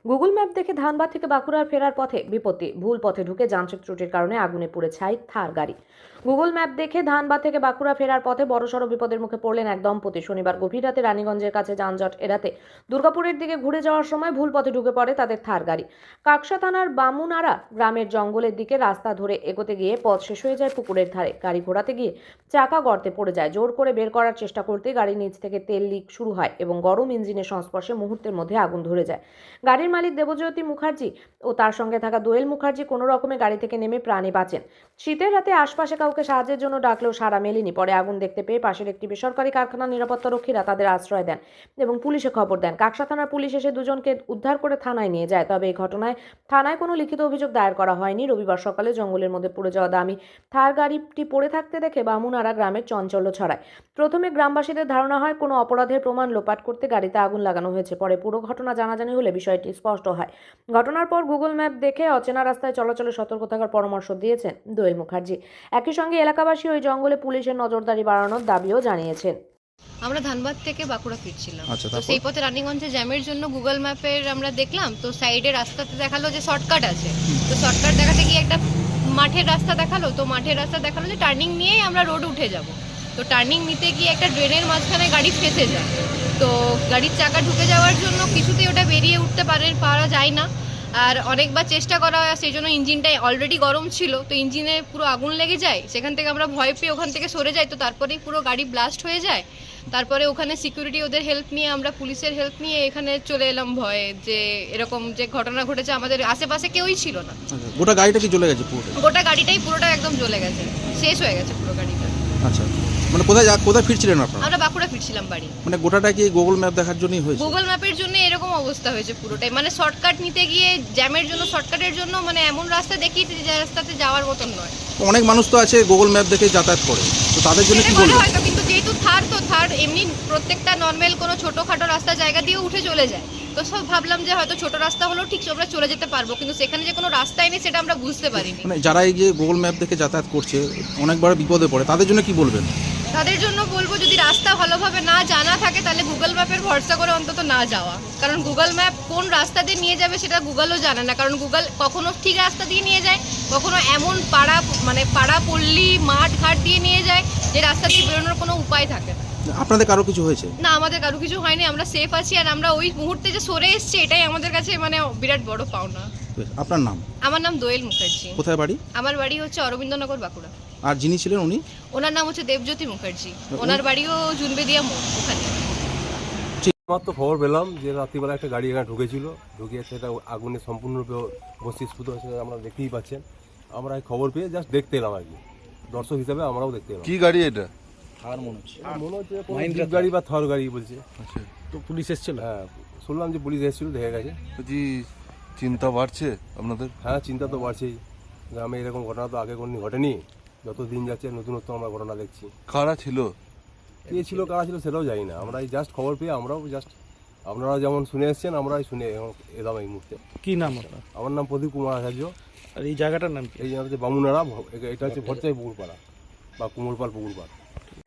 Google map দেখে ধানবাদ থেকে বাঁকুড়ার ফেরার পথে বিপত্তি, ভুল পথে ঢুকে যান্ত্রিক ত্রুটির কারণে আগুনে পুড়ে ছাই থার গাড়ি। গুগল ম্যাপ দেখে ধানবাদ থেকে বাঁকুড়া ফেরার পথে বড়সড় বিপদের মুখে পড়লেন এক দম্পতি। শনিবার গভীর রাতে রানীগঞ্জের কাছে যানজট এড়াতে দুর্গাপুরের দিকে ঘুরে যাওয়ার সময় ভুল পথে ঢুকে পড়ে তাদের থার গাড়ি। কাকসা থানার বামুনারা গ্রামের জঙ্গলের দিকে রাস্তা ধরে এগোতে গিয়ে পথ শেষ হয়ে যায় পুকুরের ধারে। গাড়ি ঘোরাতে গিয়ে চাকা গর্তে পড়ে যায়। জোর করে বের করার চেষ্টা করতে গাড়ির নিচ থেকে তেল লিক শুরু হয় এবং গরম ইঞ্জিনের সংস্পর্শে মুহূর্তের মধ্যে আগুন ধরে যায়। গাড়ির মালিক দেবজ্যোতি মুখার্জি ও তার সঙ্গে থাকা দোয়েল মুখার্জি কোনো রকমে গাড়ি থেকে নেমে প্রাণে বাঁচেন। শীতের রাতে আশপাশে কাউকে সাহায্যের জন্য ডাকলেও সাড়া মেলেনি। পরে আগুন দেখতে পেয়ে পাশের একটি বেসরকারি কারখানার নিরাপত্তারক্ষীরা তাদের আশ্রয় দেন এবং পুলিশে খবর দেন। কাকসা থানার পুলিশ এসে দুজনকে উদ্ধার করে থানায় নিয়ে যায়। তবে এই ঘটনায় থানায় কোনো লিখিত অভিযোগ দায়ের করা হয়নি। রবিবার সকালে জঙ্গলের মধ্যে পড়ে যাওয়া দামি থার গাড়িটি পড়ে থাকতে দেখে বামুনারা গ্রামের চাঞ্চল্য ছড়ায়। প্রথমে গ্রামবাসীদের ধারণা হয় কোনো অপরাধের প্রমাণ লোপাট করতে গাড়িতে আগুন লাগানো হয়েছে। পরে পুরো ঘটনা জানাজানি হলে বিষয়টি স্পষ্ট হয়। ঘটনার পর গুগল ম্যাপ দেখে অচেনা রাস্তায় চলাচলে সতর্ক থাকার পরামর্শ দিয়েছেন দোয়েল মুখার্জি। একই সঙ্গে এলাকাবাসী ওই জঙ্গলে পুলিশের নজরদারি বাড়ানোর দাবিও জানিয়েছেন। আমরা ধানবাদ থেকে বাঁকুড়া ফিরছিলাম। আচ্ছা, তো তারপর? সেই পথে রানীগঞ্জে জ্যামের জন্য গুগল ম্যাপের আমরা দেখলাম, তো সাইডে রাস্তাতে দেখালো যে শর্টকাট আছে। তো শর্টকাট দেখাতে গিয়ে একটা মাঠের রাস্তা দেখালো, তো মাঠের রাস্তা দেখালো যে টার্নিং নিয়েই আমরা রোড উঠে যাব। তো টার্নিং নিতে গিয়ে একটা ড্রেনের মাঝখানে গাড়ি ফেঁসে যায়। তো গাড়ির চাকা ঢুকে যাওয়ার জন্য কিছুতেই ওটা বেরিয়ে উঠতে পারা যায় না। আর অনেকবার চেষ্টা করা হয়, সেই জন্য ইঞ্জিনটা অলরেডি গরম ছিল, তো ইঞ্জিনে পুরো আগুন লেগে যায়। সেখান থেকে আমরা ভয় পেয়ে ওখান থেকে সরে যাই। তো তারপরেই পুরো গাড়ি ব্লাস্ট হয়ে যায়। তারপরে ওখানে সিকিউরিটি ওদের হেল্প নিয়ে, আমরা পুলিশের হেল্প নিয়ে এখানে চলে এলাম ভয়ে, যে এরকম যে ঘটনা ঘটেছে। আমাদের আশেপাশে কেউই ছিল না। গোটা গাড়িটা কি জ্বলে গেছে পুরোটা? গোটা গাড়িটাই পুরোটা একদম জ্বলে গেছে, শেষ হয়ে গেছে পুরো গাড়িটা। আচ্ছা, মানে কোথায় ফিরছিলেন আপনারা? আমরা বাঁকুড়া ফিরছিলাম বাড়ি। মানে গোটাটা কি গুগল ম্যাপ দেখার জন্যই হয়েছে? গুগল ম্যাপের জন্য এরকম অবস্থা হয়েছে পুরোটাই, মানে শর্টকাট নিতে গিয়ে জ্যামের জন্য, শর্টকাটের জন্য মানে এমন রাস্তা দেখিয়েছে যে রাস্তাতে যাওয়ার মতন নয়। অনেক মানুষ তো আছে গুগল ম্যাপ দেখে যাতায়াত করে, তো তাদের জন্য কি বলবেন? হয়তো, কিন্তু যেহেতু থার এমনি প্রত্যেকটা নর্মাল কোনো ছোটখাটো রাস্তা জায়গা দিয়ে উঠে চলে যায়। তো সব ভাবলাম যে হয়তো ছোট রাস্তা হলেও ঠিক আমরা চলে যেতে পারবো, কিন্তু সেখানে যে কোনো রাস্তাই নেই সেটা আমরা বুঝতে পারিনি। মানে যারা এই যে গুগল ম্যাপ দেখে যাতায়াত করছে অনেকবার বিপদে পড়ে, তাদের জন্য কি বলবেন? তাদের জন্য বলবো, যদি রাস্তা ভালোভাবে না জানা থাকে তাহলে গুগল ম্যাপের ভরসা করে অন্তত না যাওয়া। কারণ গুগল ম্যাপ কোন রাস্তা দিয়ে নিয়ে যাবে সেটা গুগলও জানে না। কারণ গুগল কখনো ঠিক রাস্তা দিয়ে নিয়ে যায়, কখনো এমন পাড়া পল্লী মাঠ ঘাট দিয়ে নিয়ে যায় যে রাস্তা দিয়ে বেরোনোর কোনো উপায় থাকে না। আপনাদের কারো কিছু হয়েছে? না, আমাদের কারো কিছু হয়নি, আমরা সেফ আছি। আর আমরা ওই মুহূর্তে যে সরে এসেছি এটাই আমাদের কাছে মানে বিরাট বড় পাওনা। আপনার নাম? আমার নাম দোয়েল মুখার্জি। কোথায় বাড়ি? আমার বাড়ি হচ্ছে অরবিন্দনগর, বাঁকুড়া। আর যিনি ছিলেন উনি? ওনার নাম হচ্ছে দেবজ্যোতি মুখার্জি। ওনার বাড়িও জুনবেদিয়া মোড় ওখানে। আমার তো খবর পেলাম যে রাত্রিবেলা একটা গাড়ি এখানে ঢুকিয়ে সেটা আগুনে সম্পূর্ণরূপে ভস্মীভূত হয়েছে, আমরা দেখতেই পাচ্ছেন। আমরা এই খবর পেয়ে জাস্ট দেখতে এলাম আর কি, দর্শক হিসাবে আমরাও দেখতে এলাম। কি গাড়ি এটা? মনে হচ্ছে জিপ গাড়ি বা থর গাড়ি বলছে। আচ্ছা, তো পুলিশ এসেছিল? হ্যাঁ, শুনলাম যে পুলিশ এসেছিল, দেখে গেছে। বলছি চিন্তা বাড়ছে আপনাদের? হ্যাঁ, চিন্তা তো বাড়ছেই। গ্রামে এরকম ঘটনা তো আগে কোনদিন ঘটেনি। যত দিন যাচ্ছে নতুনত্ব আমরা ঘটনা দেখছি। কারা ছিল? কে ছিল, কারা ছিল সেটাও জানি না। আমরা এই জাস্ট খবর পেয়ে আমরাও জাস্ট, আপনারা যেমন শুনে এসছেন আমরাই শুনে এলাম এই মুহূর্তে। কি নাম আপনার? আমার নাম প্রদীপ কুমার আচার্য। আর এই জায়গাটার নাম কি? এই হচ্ছে বামুনারা, এটা হচ্ছে ভরচাই পুকুরপাড়া বা কুমোরপাল পুকুরপাড়।